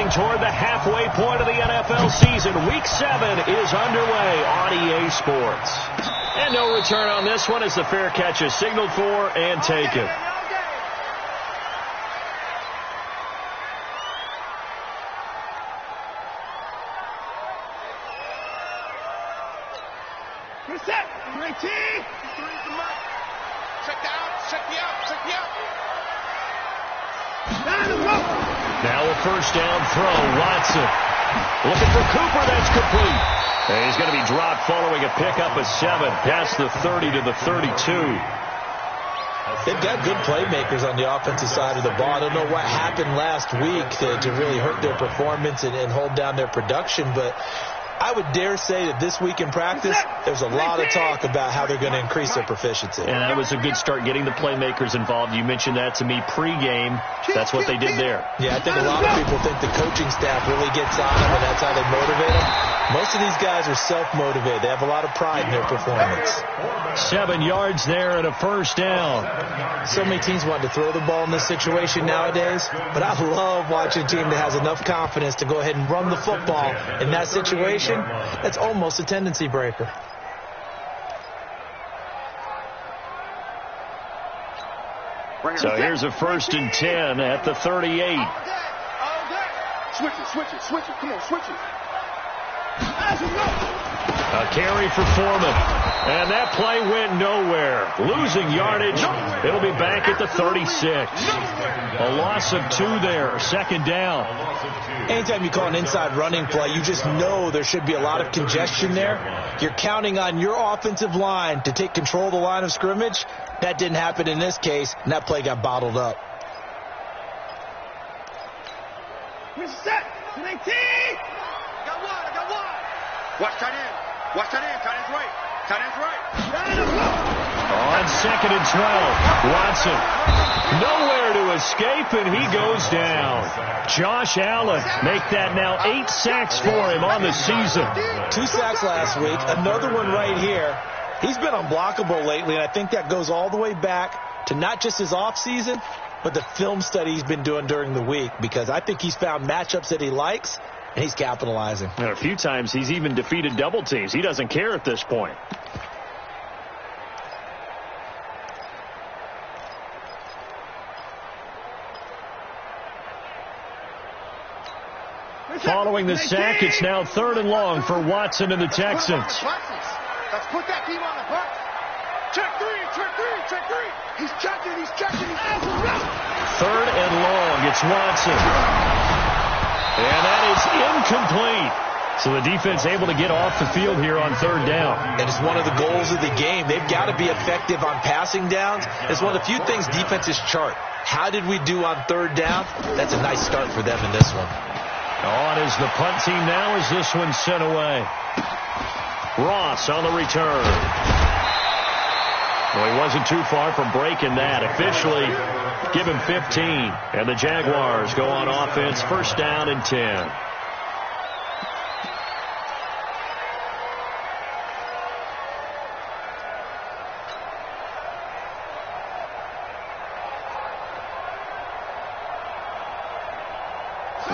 Moving toward the halfway point of the NFL season. Week 7 is underway on EA Sports. And no return on this one as the fair catch is signaled for and taken. Set. 19. Check me out. Now a first down throw. Watson looking for Cooper. That's complete. And he's going to be dropped following a pickup of 7 past the 30 to the 32. They've got good playmakers on the offensive side of the ball. I don't know what happened last week to really hurt their performance and hold down their production, but I would dare say that this week in practice, there's a lot of talk about how they're going to increase their proficiency. And that was a good start getting the playmakers involved. You mentioned that to me pregame. That's what they did there. Yeah, I think a lot of people think the coaching staff really gets on them, and that's how they motivate them. Most of these guys are self-motivated. They have a lot of pride in their performance. 7 yards there and a first down. So many teams want to throw the ball in this situation nowadays, but I love watching a team that has enough confidence to go ahead and run the football in that situation. That's almost a tendency breaker. So here's a 1st and 10 at the 38. Switch it. Come on, switch it. A carry for Foreman. And that play went nowhere. Losing yardage. It'll be back at the 36. A loss of 2 there. 2nd down. Anytime you call an inside running play, you just know there should be a lot of congestion there. You're counting on your offensive line to take control of the line of scrimmage. That didn't happen in this case, and that play got bottled up. Set. 19. I got one. Watch tight end. Tight end's right. On 2nd and 12, Watson nowhere to escape, and he goes down. Josh Allen make that now 8 sacks for him on the season. 2 sacks last week, another one right here. He's been unblockable lately, and I think that goes all the way back to not just his offseason, but the film study he's been doing during the week, because I think he's found matchups that he likes, and he's capitalizing. And a few times he's even defeated double teams. He doesn't care at this point. Following the sack, it's now 3rd and long for Watson and the Texans. Let's put that team on the box. Check three. He's checking. 3rd and long, it's Watson. And that is incomplete. So the defense able to get off the field here on 3rd down. And it's one of the goals of the game. They've got to be effective on passing downs. It's one of the few things defenses chart. How did we do on 3rd down? That's a nice start for them in this one. On is the punt team now as this one's sent away. Ross on the return. Well, he wasn't too far from breaking that. Officially, give him 15. And the Jaguars go on offense, 1st down and 10.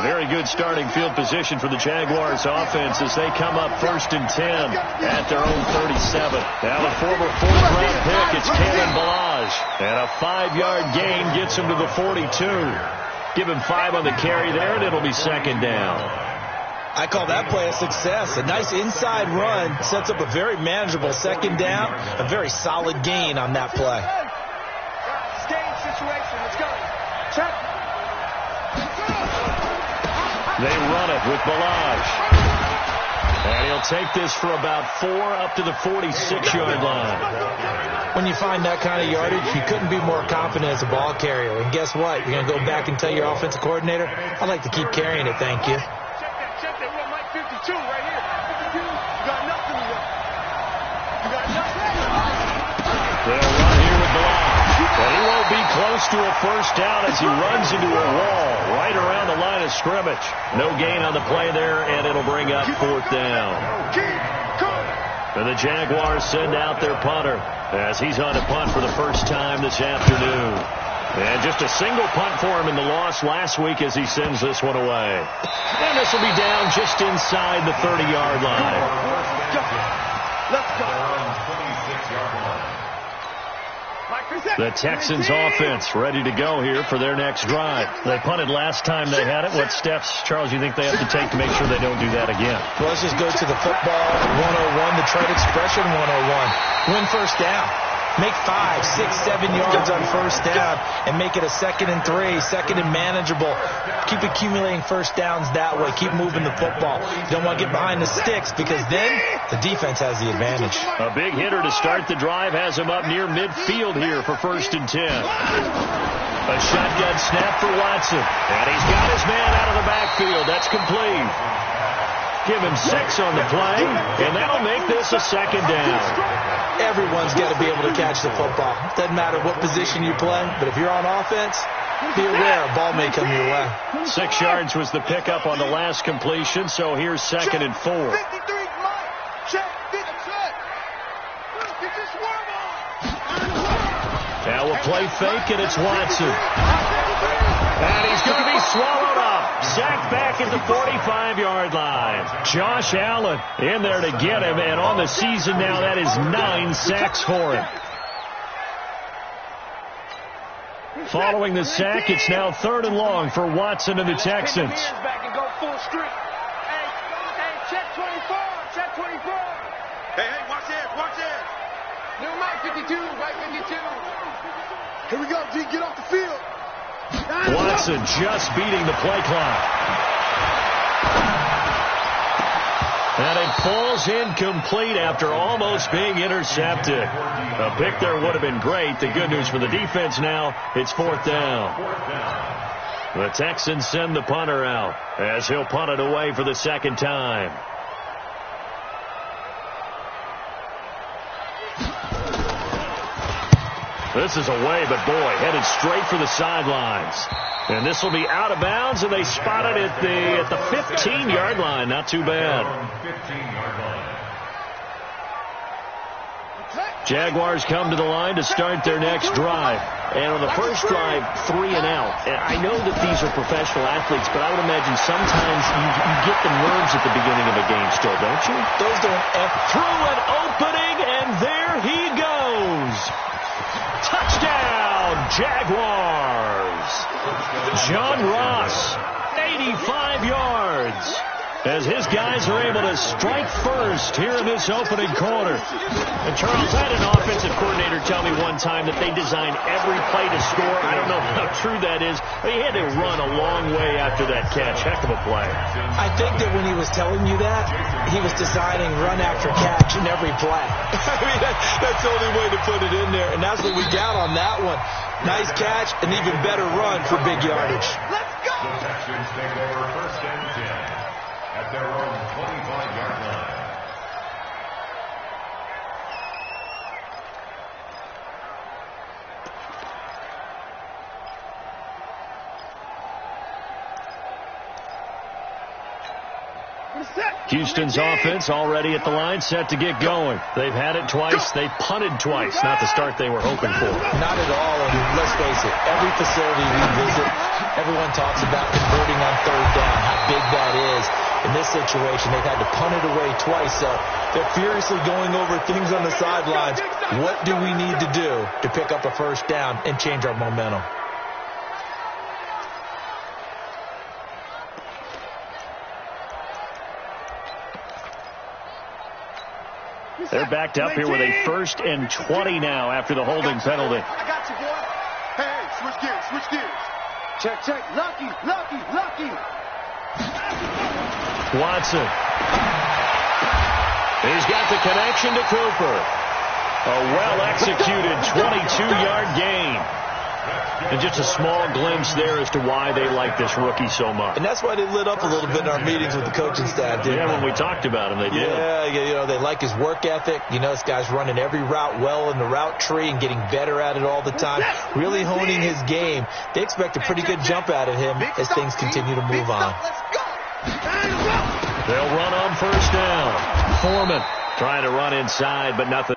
Very good starting field position for the Jaguars offense as they come up 1st and 10 at their own 37. Now the former 4th-round pick, it's Kalen Ballage. And a 5-yard gain gets him to the 42. Give him 5 on the carry there, and it'll be 2nd down. I call that play a success. A nice inside run sets up a very manageable 2nd down. A very solid gain on that play. Staying situation. Let's go. Check. They run it with Ballage. And he'll take this for about 4 up to the 46-yard line. When you find that kind of yardage, you couldn't be more confident as a ball carrier. And guess what? You're going to go back and tell your offensive coordinator, I'd like to keep carrying it, thank you. Check that. We're on Mike 52 right here. 52. You got nothing. They'll run here with Ballage. But he won't be close to a 1st down as he runs into a wall right around the line of scrimmage. No gain on the play there, and it'll bring up 4th down. And the Jaguars send out their punter as he's on a punt for the first time this afternoon. And just a single punt for him in the loss last week as he sends this one away. this will be down just inside the 30-yard line. Let's go. The Texans offense ready to go here for their next drive. They punted last time they had it. What steps, Charles, you think they have to take to make sure they don't do that again? Well, let's just go to the football 101, the trade expression 101. Win first down. Make 5, 6, 7 yards on first down and make it a 2nd and 3, 2nd and manageable. Keep accumulating first downs that way. Keep moving the football. You don't want to get behind the sticks because then the defense has the advantage. A big hitter to start the drive has him up near midfield here for 1st and 10. A shotgun snap for Watson. And he's got his man out of the backfield. That's complete. Give him 6 on the play, and that'll make this a 2nd down. Everyone's got to be able to catch the football. Doesn't matter what position you play, but if you're on offense, be aware a ball may come your way. 6 yards was the pickup on the last completion, so here's 2nd and 4. 53, check, get your swerve on. Now we'll play fake, and it's Watson. And he's going to be swallowed up. Sacked back at the 45-yard line. Josh Allen in there to get him, and on the season now, that is 9 sacks for him. Following the sack, it's now 3rd and long for Watson and the Texans. Back and go full streak. Hey, check 24, check 24. Hey, watch this. New Mike 52, Mike 52. Here we go, G, get off the field. Watson just beating the play clock. And it falls incomplete after almost being intercepted. A pick there would have been great. The good news for the defense now, it's 4th down. The Texans send the punter out as he'll punt it away for the 2nd time. This is away, but boy, headed straight for the sidelines. And this will be out of bounds, and they spot it at the 15-yard line. Not too bad. Jaguars come to the line to start their next drive. And on the first drive, 3 and out. And I know that these are professional athletes, but I would imagine sometimes you get the nerves at the beginning of a game still, don't you? Those don't through an opening, and there he goes. Touchdown, Jaguars. John Ross, 85 yards. As his guys are able to strike first here in this opening quarter. And Charles, I had an offensive coordinator tell me one time that they design every play to score. I don't know how true that is, but he had to run a long way after that catch. Heck of a play. I think that when he was telling you that, he was designing run after catch in every play. I mean, that's the only way to put it in there. And that's what we got on that one. Nice catch, an even better run for big yardage. Let's go! The Texans take over 1st and 10 at their own 25-yard line. Houston's offense already at the line, set to get going. They've had it twice. They've punted twice. Not the start they were hoping for. Not at all. And let's face it, every facility we visit, everyone talks about converting on 3rd down, how big that is. In this situation, they've had to punt it away twice, so they're furiously going over things on the sidelines. What do we need to do to pick up a 1st down and change our momentum? They're backed up here with a 1st and 20 now after the holding penalty. I got you, boy. Hey, switch gears. Check. Lucky. Watson. He's got the connection to Cooper. A well-executed 22-yard gain. And just a small glimpse there as to why they like this rookie so much. And that's why they lit up a little bit in our meetings with the coaching staff, didn't they? When we talked about him, they did. Yeah, they like his work ethic. This guy's running every route well in the route tree and getting better at it all the time, really honing his game. They expect a pretty good jump out of him as things continue to move on. They'll run on 1st down. Foreman trying to run inside, but nothing.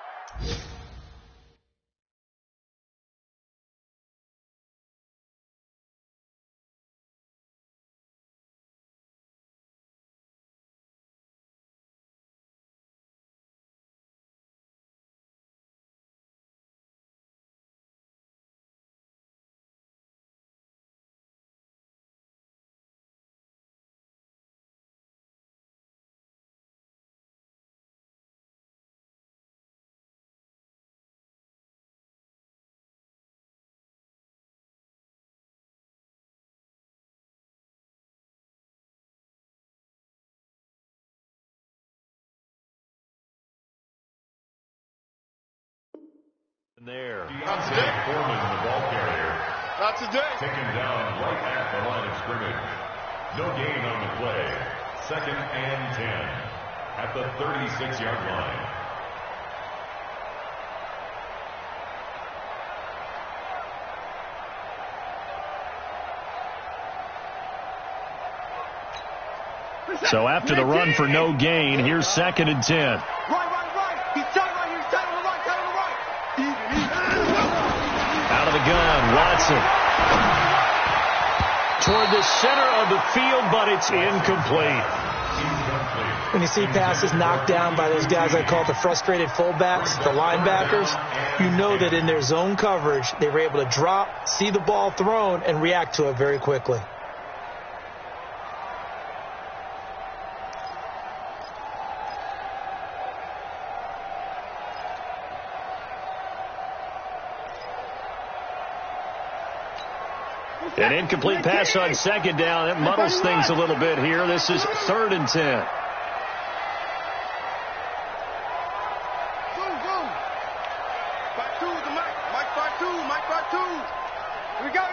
There. Not today. Foreman, the ball carrier. Not today. Taken down right at the line of scrimmage. No gain on the play. 2nd and 10 at the 36-yard line. So after the run for no gain, here's 2nd and 10. Right. He's tight right here. He's tight on the right. Even. Out of the gun, Watson. Toward the center of the field, but it's incomplete. When you see passes knocked down by those guys I call the frustrated fullbacks, the linebackers, you know that in their zone coverage, they were able to drop, see the ball thrown, and react to it very quickly. An incomplete pass on 2nd down. It muddles things a little bit here. This is 3rd and 10. Go. Back two to Mike. Mike 5-2. Mike 5-2. Here we go.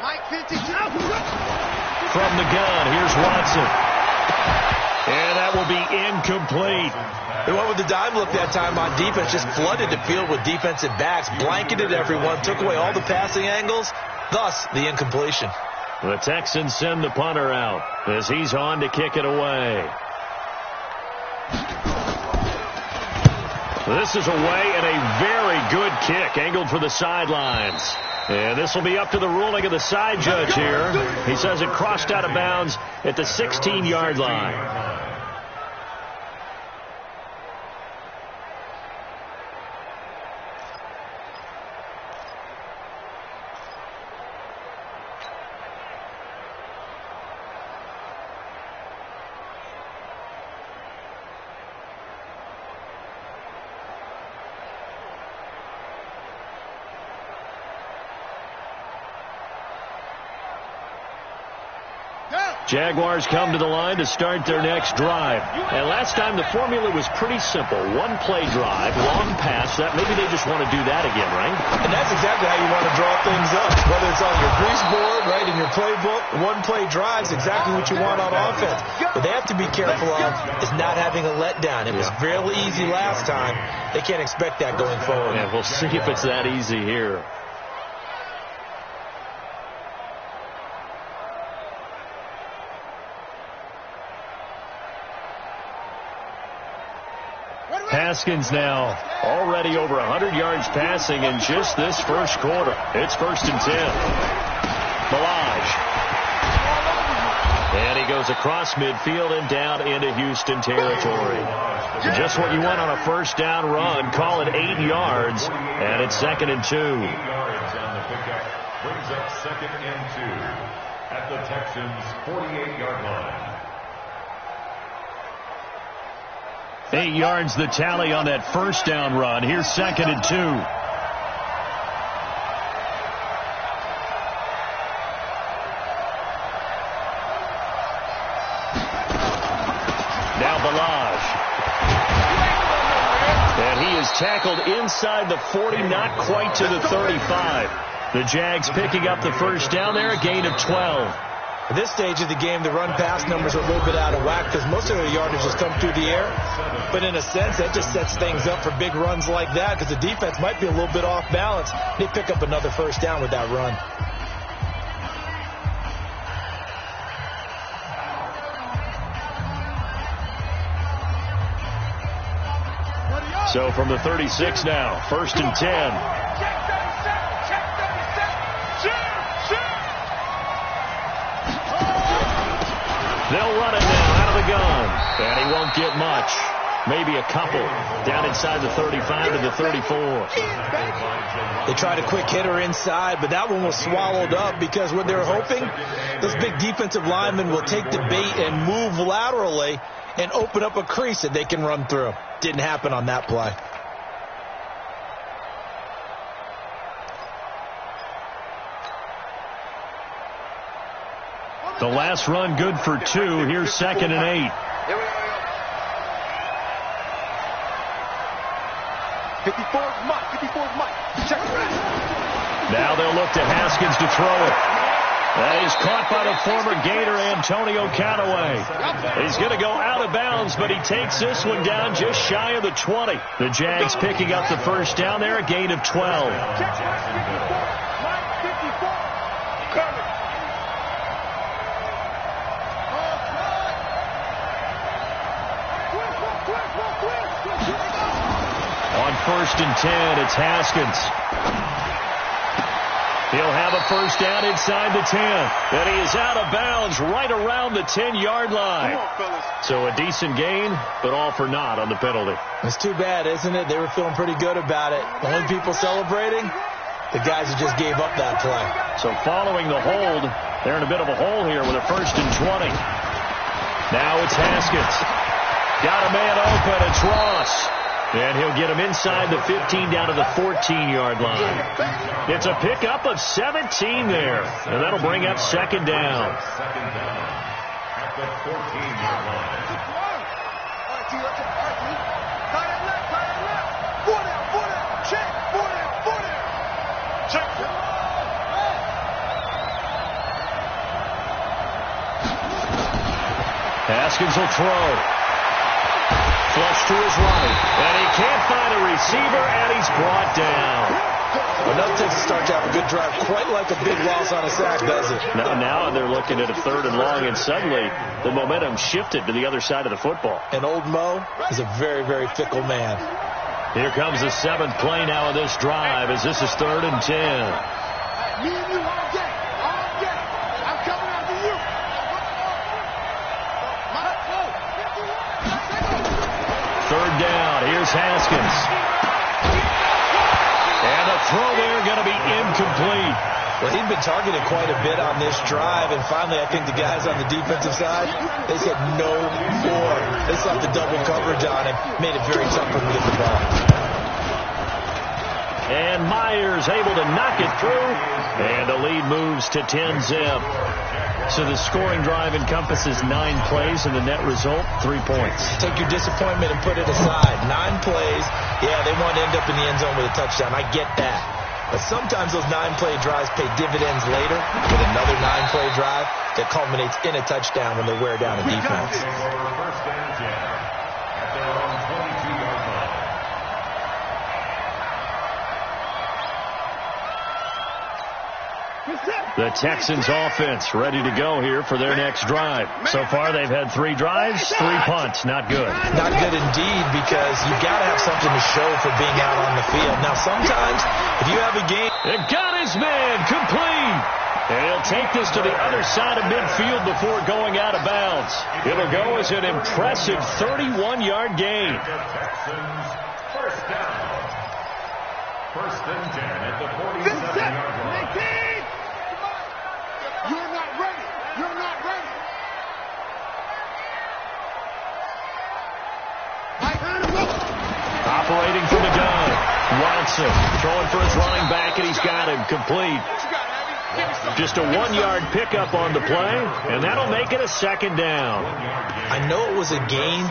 Mike 52. From the gun, here's Watson. And that will be incomplete. They went with the dime look that time on defense, just flooded the field with defensive backs, blanketed everyone, took away all the passing angles, thus the incompletion. The Texans send the punter out as he's on to kick it away. This is away and a very good kick, angled for the sidelines. And this will be up to the ruling of the side judge here. He says it crossed out of bounds at the 16-yard line. Jaguars come to the line to start their next drive. And last time the formula was pretty simple. One play drive, long pass. That maybe they just want to do that again, right? And that's exactly how you want to draw things up. Whether it's on your grease board, right, in your playbook, one play drive is exactly what you want on offense. What they have to be careful of is not having a letdown. It was fairly easy last time. They can't expect that going forward. Yeah, we'll see if it's that easy here. Haskins now already over 100 yards passing in just this first quarter. It's 1st and 10. Balaj. And he goes across midfield and down into Houston territory. Just what you want on a first down run. Call it 8 yards, and it's 2nd and 2. 8 yards on the pickup brings up 2nd and 2 at the Texans' 48-yard line. 8 yards the tally on that first down run. Here's 2nd and 2. Now Balaj. And he is tackled inside the 40, not quite to the 35. The Jags picking up the first down there, a gain of 12. At this stage of the game, the run-pass numbers are a little bit out of whack because most of the yardage has come through the air. But in a sense, that just sets things up for big runs like that because the defense might be a little bit off balance. They pick up another first down with that run. So from the 36 now, 1st and 10. They'll run it now out of the gun. And he won't get much. Maybe a couple. Down inside the 35 to the 34. They tried a quick hitter inside, but that one was swallowed up because what they're hoping, those big defensive linemen will take the bait and move laterally and open up a crease that they can run through. Didn't happen on that play. The last run good for 2. Here's 2nd and 8. 54's Mike. 54's Mike. Check it out. Now they'll look to Haskins to throw it. That is caught by the former Gator Antonio Callaway. He's going to go out of bounds, but he takes this one down just shy of the 20. The Jags picking up the first down there, a gain of 12. On 1st and 10, it's Haskins. He'll have a first down inside the 10. And he is out of bounds right around the 10-yard line. So a decent gain, but all for naught on the penalty. It's too bad, isn't it? They were feeling pretty good about it. The only people celebrating, the guys who just gave up that play. So following the hold, they're in a bit of a hole here with a 1st and 20. Now it's Haskins. Got a man open. It's Ross. And he'll get him inside the 15 down to the 14-yard line. It's a pickup of 17 there. And that'll bring up 2nd down. Second down at the 14-yard line. Haskins will throw. Flush to his right. And he can't find a receiver, and he's brought down. Enough to start to have a good drive, quite like a big loss on a sack, does it? Now they're looking at a 3rd and long, and suddenly the momentum shifted to the other side of the football. And old Mo is a very, very fickle man. Here comes the 7th play now of this drive, as this is 3rd and 10. Me and you all day. All day. I'm coming after you. 3rd down. Here's Haskins. And the throw there going to be incomplete. Well, he'd been targeted quite a bit on this drive, and finally I think the guys on the defensive side, they said no more. They slapped the double coverage on him, made it very tough for him to get the ball. And Myers able to knock it through, and the lead moves to 10-zip. So the scoring drive encompasses 9 plays, and the net result, 3 points. Take your disappointment and put it aside. 9 plays. Yeah, they want to end up in the end zone with a touchdown. I get that. But sometimes those 9-play drives pay dividends later with another 9-play drive that culminates in a touchdown when they wear down a defense. First and 10 at their own 22-yard line. The Texans offense ready to go here for their next drive. So far they've had 3 drives, 3 punts. Not good. Not good indeed, because you got to have something to show for being out on the field. Now sometimes if you have a game. It got his man complete. And he'll take this to the other side of midfield before going out of bounds. It'll go as an impressive 31-yard gain. Texans first down. 1st and 10 at the 47-yard line. You're not ready. You're not ready. Operating from the gun. Watson throwing for his running back, and he's got him complete. Just a 1-yard pickup on the play, and that'll make it a 2nd down. I know it was a gain,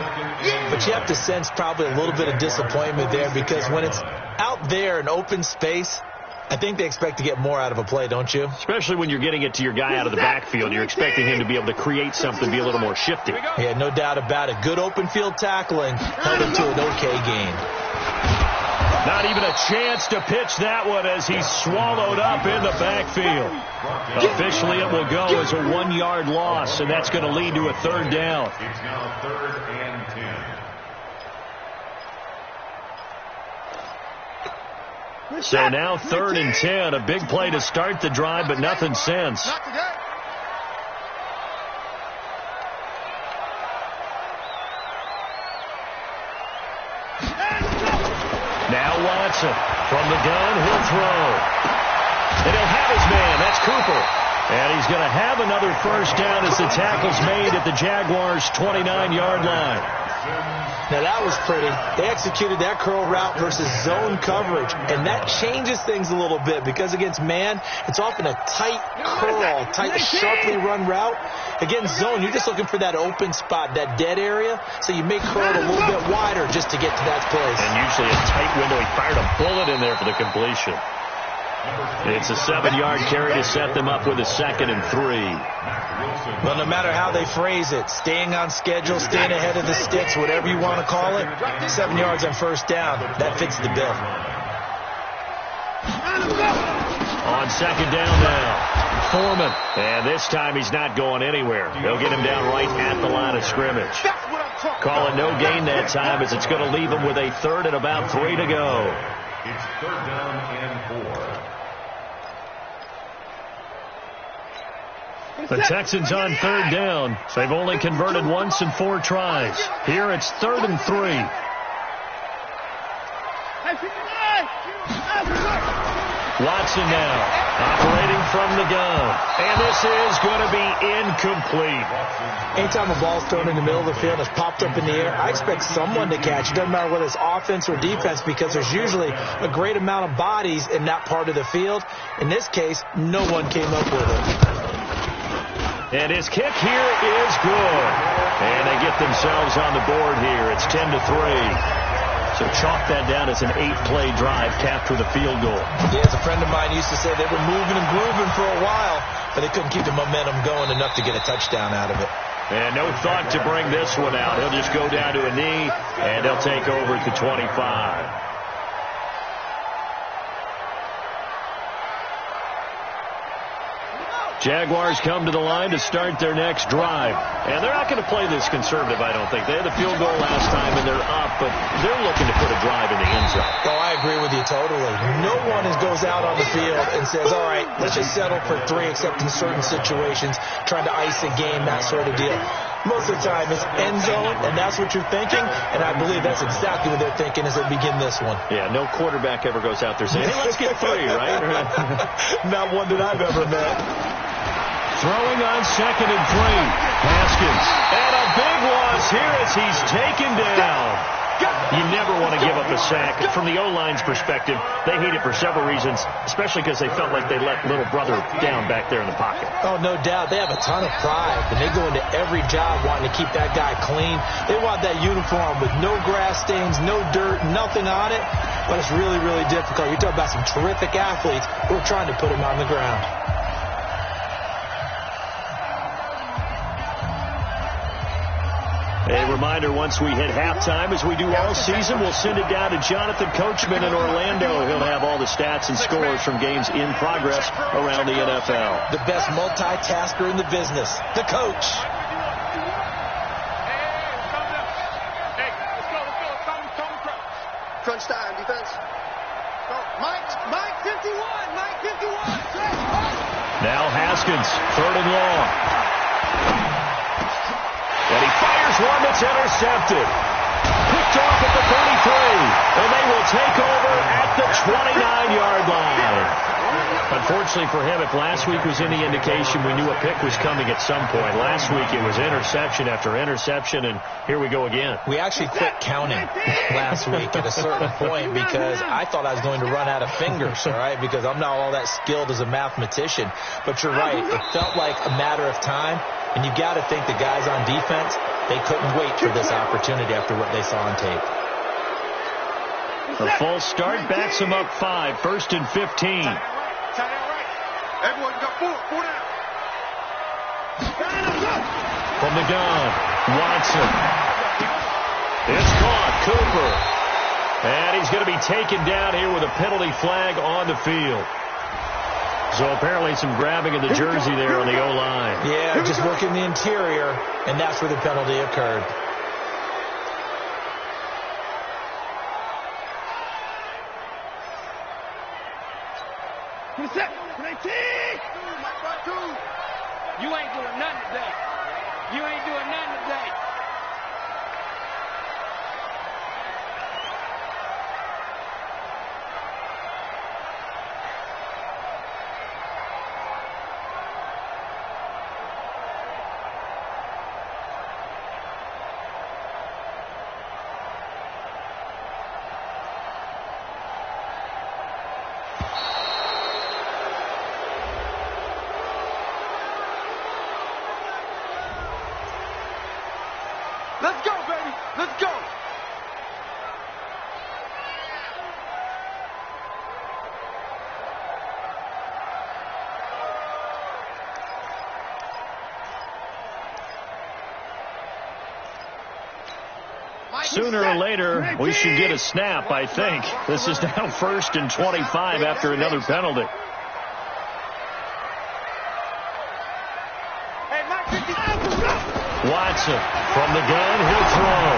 but you have to sense probably a little bit of disappointment there, because when it's out there in open space, I think they expect to get more out of a play, don't you? Especially when you're getting it to your guy out of the backfield. You're expecting him to be able to create something, be a little more shifty. Yeah, no doubt about it. Good open field tackling held him to an okay gain. Not even a chance to pitch that one as he's swallowed up in the backfield. Officially, it will go as a 1-yard loss, and that's going to lead to a 3rd down. It's now 3rd and 10. So now 3rd and 10, a big play to start the drive, but nothing since. Now Watson from the gun, he'll throw. And he'll have his man, that's Cooper. And he's going to have another first down as the tackle's made at the Jaguars' 29-yard line. Now that was pretty. They executed that curl route versus zone coverage, and that changes things a little bit because against man, it's often a tight curl, tight, sharply run route. Against zone, you're just looking for that open spot, that dead area, so you make curl a little bit wider just to get to that place. And usually a tight window. He fired a bullet in there for the completion. It's a 7-yard carry to set them up with a 2nd and 3. Well, no matter how they phrase it, staying on schedule, staying ahead of the sticks, whatever you want to call it, 7 yards on first down, that fits the bill. On 2nd down now, Foreman. And this time he's not going anywhere. They'll get him down right at the line of scrimmage. Call it no gain that time as it's going to leave him with a 3rd and about 3 to go. It's 3rd down and 4. The Texans on 3rd down. They've only converted once in 4 tries. Here it's 3rd and 3. Watson now, operating from the gun. And this is going to be incomplete. Anytime a ball's thrown in the middle of the field and it's popped up in the air, I expect someone to catch it. Doesn't matter whether it's offense or defense because there's usually a great amount of bodies in that part of the field. In this case, no one came up with it. And his kick here is good. And they get themselves on the board here. It's 10 to 3. So chalk that down as an 8-play drive, capture the field goal. Yeah, as a friend of mine used to say, they were moving and grooving for a while, but they couldn't keep the momentum going enough to get a touchdown out of it. And no thought to bring this one out. He'll just go down to a knee, and they'll take over at the 25. Jaguars come to the line to start their next drive. And they're not going to play this conservative, I don't think. They had the field goal last time, and they're up, but they're looking to put a drive in the end zone. Oh, I agree with you totally. No one goes out on the field and says, all right, let's just settle for 3, except in certain situations, trying to ice a game, that sort of deal. Most of the time, it's end zone, and that's what you're thinking, and I believe that's exactly what they're thinking as they begin this one. Yeah, no quarterback ever goes out there saying, hey, let's get 3, right? Not one that I've ever met. Throwing on 2nd and 3. Haskins. And a big loss here as he's taken down. You never want to give up a sack. From the O-line's perspective, they hate it for several reasons, especially because they felt like they let little brother down back there in the pocket. Oh, no doubt. They have a ton of pride, and they go into every job wanting to keep that guy clean. They want that uniform with no grass stains, no dirt, nothing on it, but it's really, really difficult. You're talking about some terrific athletes who are trying to put him on the ground. A reminder, once we hit halftime, as we do all season, we'll send it down to Jonathan Coachman in Orlando. He'll have all the stats and scores from games in progress around the NFL. The best multitasker in the business, the coach. Crunch time, defense. Mike 51, Mike 51. Now Haskins, 3rd and long. And he fires one that's intercepted. Picked off at the 33. And they will take over at the 29-yard line. Unfortunately for him, if last week was any indication, we knew a pick was coming at some point. Last week it was interception after interception, and here we go again. We actually quit counting last week at a certain point because I thought I was going to run out of fingers, all right, because I'm not all that skilled as a mathematician. But you're right. It felt like a matter of time. And you got to think the guys on defense, they couldn't wait for this opportunity after what they saw on tape. A false start backs them up 5, 1st and 15. Everyone got 4 down. From the gun, Watson. It's caught, Cooper. And he's going to be taken down here with a penalty flag on the field. So apparently some grabbing of the jersey there on the O-line. Yeah, just working the interior, and that's where the penalty occurred. You ain't doing nothing today. You ain't doing nothing today. Let's go, baby. Let's go. Sooner or later, we should get a snap, I think. This is now 1st and 25 after another penalty. Watson from the gun, he'll throw.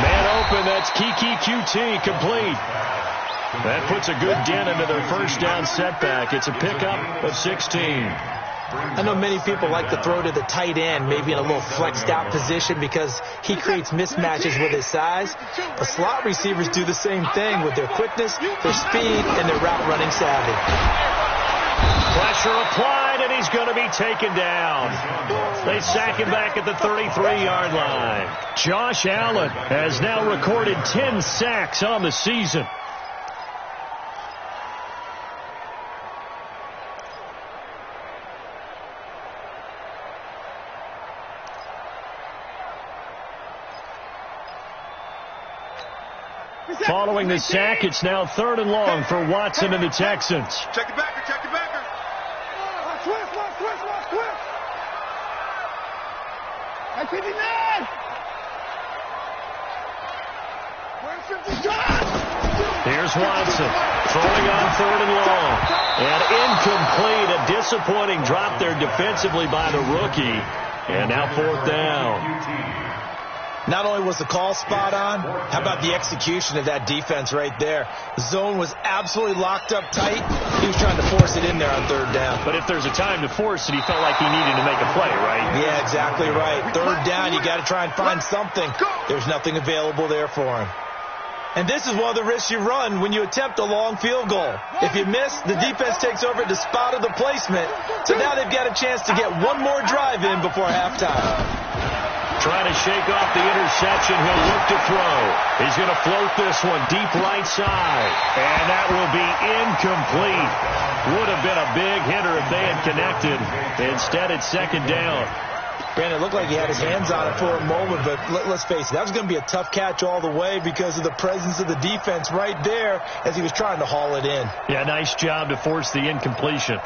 Man open, that's Kiki QT, complete. That puts a good dent into their first down setback. It's a pickup of 16. I know many people like to throw to the tight end, maybe in a little flexed out position because he creates mismatches with his size. The slot receivers do the same thing with their quickness, their speed, and their route running savvy. Pressure applied, and he's going to be taken down. They sack him back at the 33-yard line. Josh Allen has now recorded 10 sacks on the season. Following the sack, it's now 3rd and long for Watson and the Texans. Check it backer, check it backer. Twist. At 59. Here's Watson throwing on 3rd and long. And incomplete, a disappointing drop there defensively by the rookie. And now 4th down. Not only was the call spot on, how about the execution of that defense right there? The zone was absolutely locked up tight. He was trying to force it in there on 3rd down. But if there's a time to force it, he felt like he needed to make a play, right? Yeah, exactly right. 3rd down, you got to try and find something. There's nothing available there for him. And this is one of the risks you run when you attempt a long field goal. If you miss, the defense takes over at the spot of the placement. So now they've got a chance to get one more drive in before halftime. Trying to shake off the interception. He'll look to throw. He's going to float this one deep right side. And that will be incomplete. Would have been a big hitter if they had connected. Instead, it's 2nd down. Brandon, it looked like he had his hands on it for a moment, but let's face it, that was going to be a tough catch all the way because of the presence of the defense right there as he was trying to haul it in. Yeah, nice job to force the incompletion.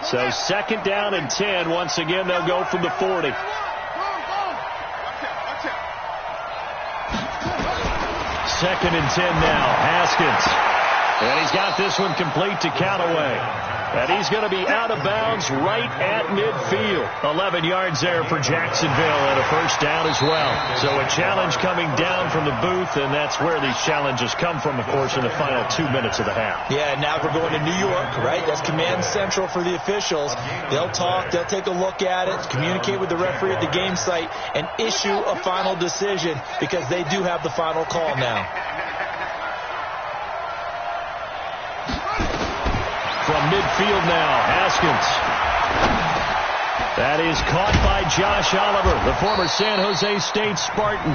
So 2nd down and 10. Once again, they'll go from the 40. 2nd and 10 now. Haskins. And he's got this one complete to Callaway. And he's going to be out of bounds right at midfield. 11 yards there for Jacksonville and a 1st down as well. So a challenge coming down from the booth, and that's where these challenges come from, of course, in the final 2 minutes of the half. Yeah, now we're going to New York, right? That's command central for the officials. They'll talk, they'll take a look at it, communicate with the referee at the game site, and issue a final decision because they do have the final call now. From midfield now, Haskins. That is caught by Josh Oliver, the former San Jose State Spartan.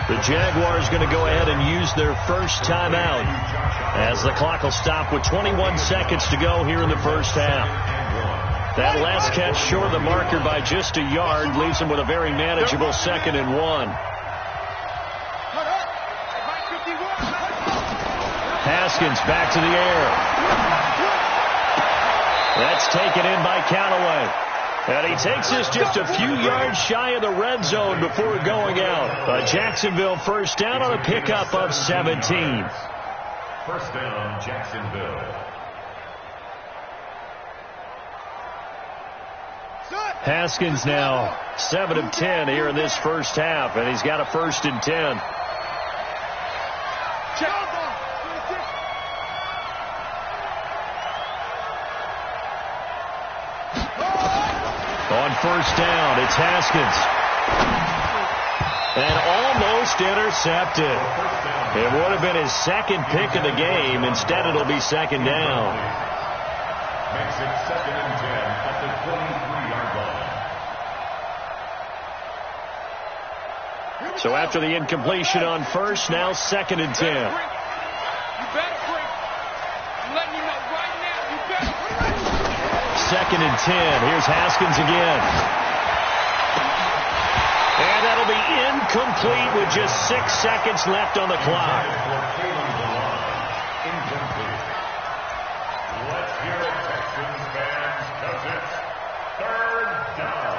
The Jaguars going to go ahead and use their first timeout as the clock will stop with 21 seconds to go here in the first half. That last catch short of the marker by just a yard leaves them with a very manageable 2nd and 1. Haskins back to the air. That's taken in by Callaway. And he takes this just a few yards shy of the red zone before going out. A Jacksonville 1st down on a pickup of 17. 1st down, Jacksonville. Haskins now 7 of 10 here in this first half, and he's got a 1st and 10. On 1st down, it's Haskins. And almost intercepted. It would have been his 2nd pick of the game. Instead, it'll be 2nd down. Makes it 2nd and 10 at the 23-yard line. So after the incompletion on first, now 2nd and 10. You better break. I'm letting you know right now. You better break. 2nd and 10. Here's Haskins again. And that'll be incomplete with just 6 seconds left on the clock. Incomplete. Let's hear it, Texans fans, because it's 3rd down.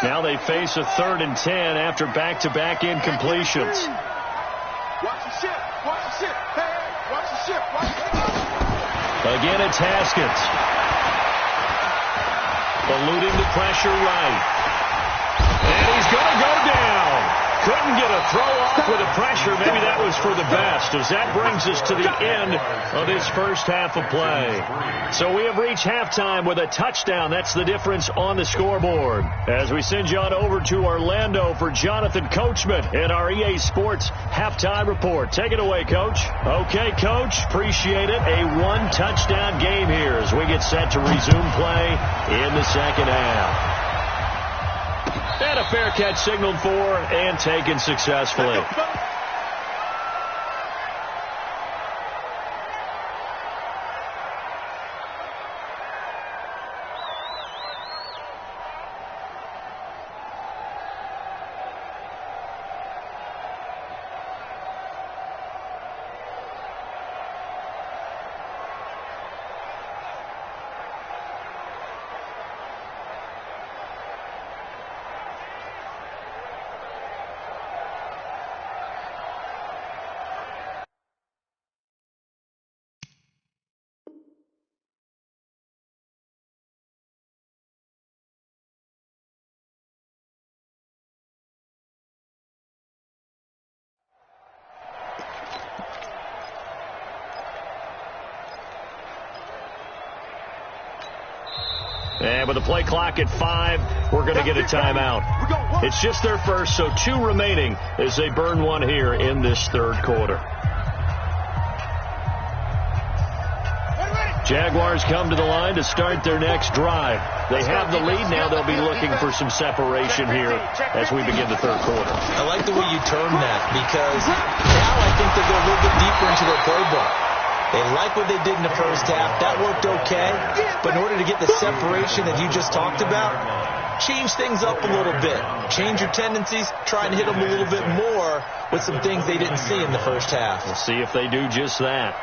Now they face a 3rd and 10 after back-to-back incompletions. Watch the ship. Watch the ship. Hey, watch the ship. Watch the ship. Again, it's Haskins. Eluding the pressure right. And he's going to go down. Couldn't get a throw off with the pressure. Maybe that was for the best, as that brings us to the end of this first half of play. So we have reached halftime with a touchdown. That's the difference on the scoreboard. As we send you on over to Orlando for Jonathan Coachman in our EA Sports halftime report. Take it away, Coach. Okay, Coach. Appreciate it. A 1-touchdown game here as we get set to resume play in the second half. And a fair catch signaled for and taken successfully. And with the play clock at 5, we're going to get a timeout. It's just their first, so 2 remaining as they burn one here in this third quarter. Jaguars come to the line to start their next drive. They have the lead. Now they'll be looking for some separation here as we begin the third quarter. I like the way you term that, because now I think they go a little bit deeper into their playbook. They like what they did in the first half. That worked okay. But in order to get the separation that you just talked about, change things up a little bit. Change your tendencies. Try and hit them a little bit more with some things they didn't see in the first half. We'll see if they do just that.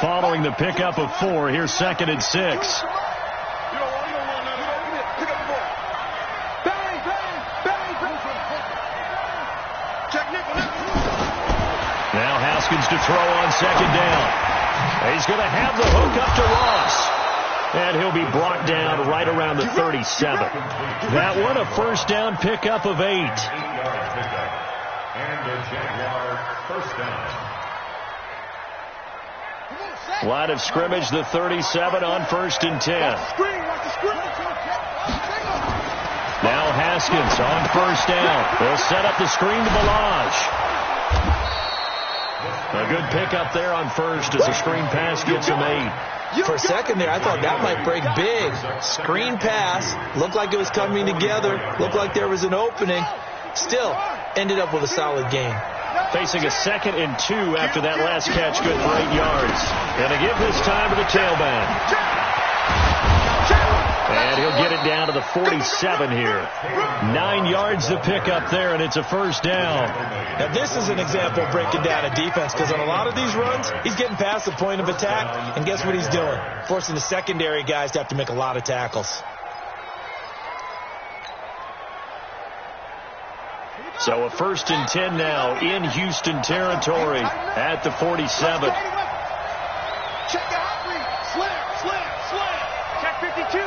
Following the pickup of 4, here's 2nd and 6. Now Haskins to throw on 2nd down. He's going to have the hook up to Ross. And he'll be brought down right around the 37. That one a first down pickup of 8. 8-yard pickup. And the Jaguar first down. Line of scrimmage, the 37 on 1st and 10. Now Haskins on 1st down. They'll set up the screen to Balaj. A good pickup there on 1st as the screen pass gets him 8. For a second there, I thought that might break big. Screen pass. Looked like it was coming together. Looked like there was an opening. Still, ended up with a solid game. Facing a 2nd and 2 after that last catch, good for 8 yards. Going to give this time to the tailback. And he'll get it down to the 47 here. 9 yards to pick up there, and it's a first down. Now, this is an example of breaking down a defense, because on a lot of these runs, he's getting past the point of attack, and guess what he's doing? Forcing the secondary guys to have to make a lot of tackles. So a 1st and 10 now in Houston territory at the 47. Check the hot read. Slam. Check 52.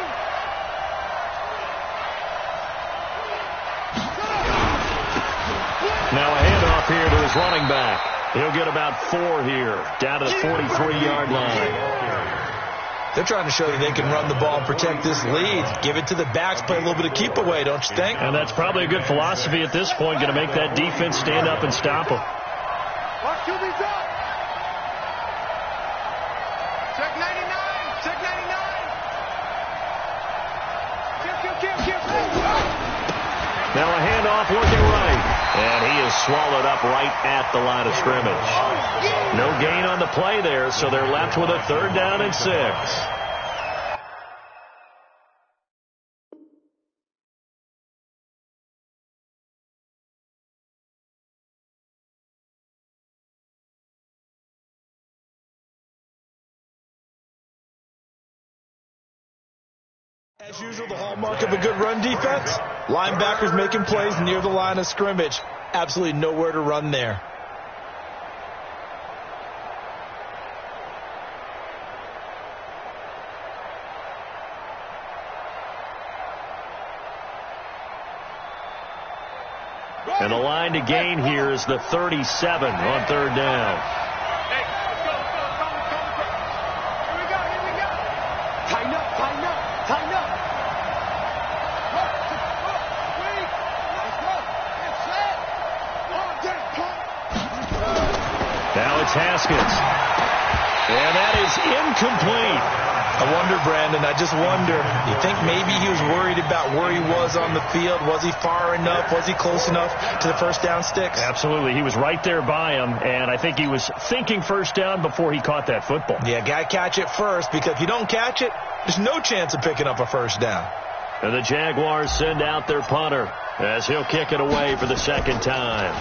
Now a handoff here to his running back. He'll get about 4 here, down to the 43-yard line. They're trying to show that they can run the ball and protect this lead. Give it to the backs, play a little bit of keep away, don't you think? And that's probably a good philosophy at this point, going to make that defense stand up and stop them. Watch QB's up. Check 99. Check 99. Kill. Now a handoff working right. And he is swallowed up right at the line of scrimmage. No gain on the play there, so they're left with a 3rd down and 6. As usual, the hallmark of a good run defense, linebackers making plays near the line of scrimmage. Absolutely nowhere to run there. And the line to gain here is the 37 on 3rd down. Now it's Haskins. And that is incomplete. I wonder, Brandon, I just wonder, you think maybe he was worried about where he was on the field? Was he far enough? Was he close enough to the first down sticks? Absolutely. He was right there by him, and I think he was thinking first down before he caught that football. Yeah, got to catch it first, because if you don't catch it, there's no chance of picking up a first down. And the Jaguars send out their punter as he'll kick it away for the 2nd time.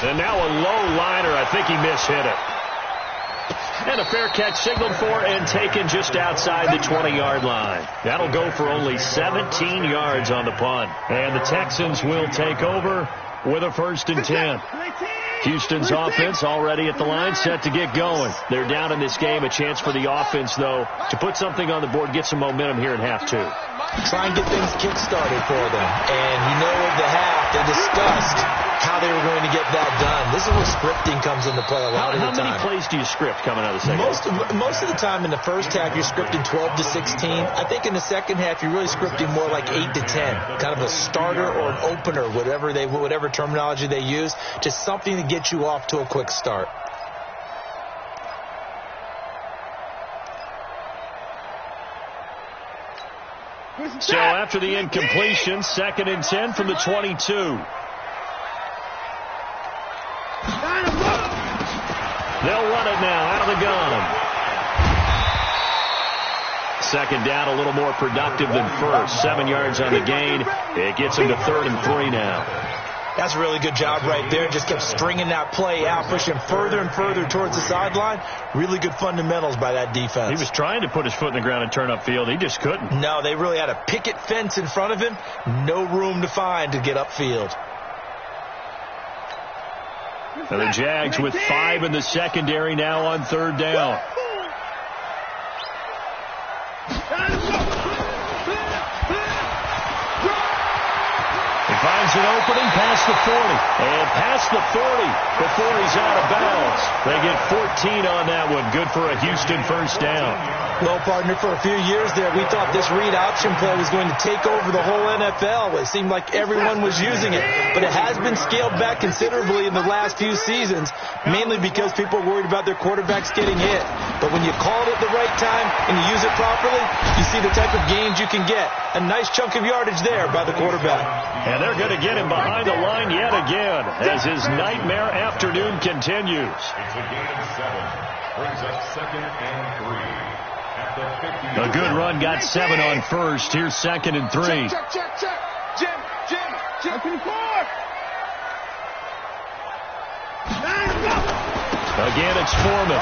And now a low liner. I think he mishit it. And a fair catch signaled for and taken just outside the 20-yard line. That'll go for only 17 yards on the punt. And the Texans will take over with a 1st and 10. Houston's offense already at the line, set to get going. They're down in this game. A chance for the offense, though, to put something on the board, get some momentum here in half 2. Try and get things kick-started for them. And you know, at the half, they discussed how they were going to get that done. This is where scripting comes into play a lot of the time. How many plays do you script coming out of the second half? Most of the time in the first half, you're scripting 12 to 16. I think in the second half, you're really scripting more like 8 to 10. Kind of a starter or an opener, whatever terminology they use. Just something to get you off to a quick start. So after the incompletion, 2nd and 10 from the 22. They'll run it now out of the gun. 2nd down, a little more productive than first. 7 yards on the gain. It gets him to 3rd and 3 now. That's a really good job right there. Just kept stringing that play out, pushing further and further towards the sideline. Really good fundamentals by that defense. He was trying to put his foot in the ground and turn upfield. He just couldn't. No, they really had a picket fence in front of him. No room to find to get upfield. And the Jags with 5 in the secondary now on 3rd down. He finds an opening past the 40. And past the 40 before he's out of bounds. They get 14 on that one. Good for a Houston 1st down. Well, partner, for a few years there, we thought this read option play was going to take over the whole NFL. It seemed like everyone was using it. But it has been scaled back considerably in the last few seasons, mainly because people are worried about their quarterbacks getting hit. But when you call it at the right time and you use it properly, you see the type of gains you can get. A nice chunk of yardage there by the quarterback. And they're going to get him behind the line yet again as his nightmare afternoon continues. It's a gain of 7. Brings up 2nd and 3. A good run got 7 on first. Here's 2nd and 3. Check. Jim. 24. Again, it's Foreman.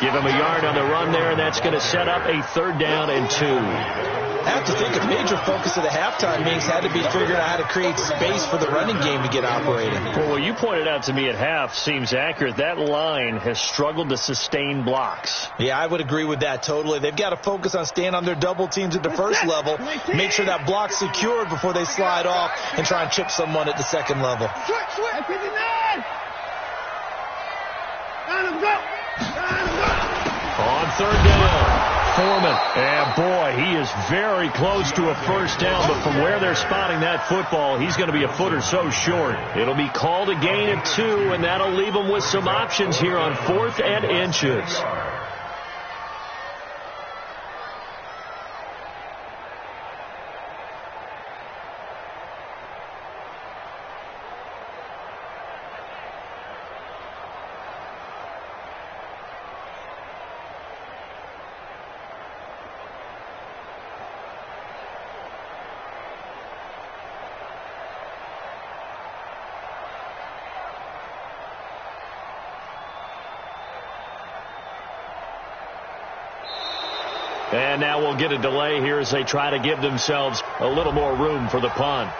Give him a yard on the run there, and that's going to set up a 3rd down and 2. I have to think a major focus of the halftime meetings had to be figuring out how to create space for the running game to get operating. Well, what you pointed out to me at half seems accurate. That line has struggled to sustain blocks. Yeah, I would agree with that totally. They've got to focus on staying on their double teams at the first level, make sure that block's secured before they slide off and try and chip someone at the second level. On third down, Foreman. And, boy, he is very close to a first down, but from where they're spotting that football, he's going to be a foot or so short. It'll be called a gain of 2, and that'll leave him with some options here on 4th and inches. And now we'll get a delay here as they try to give themselves a little more room for the punt.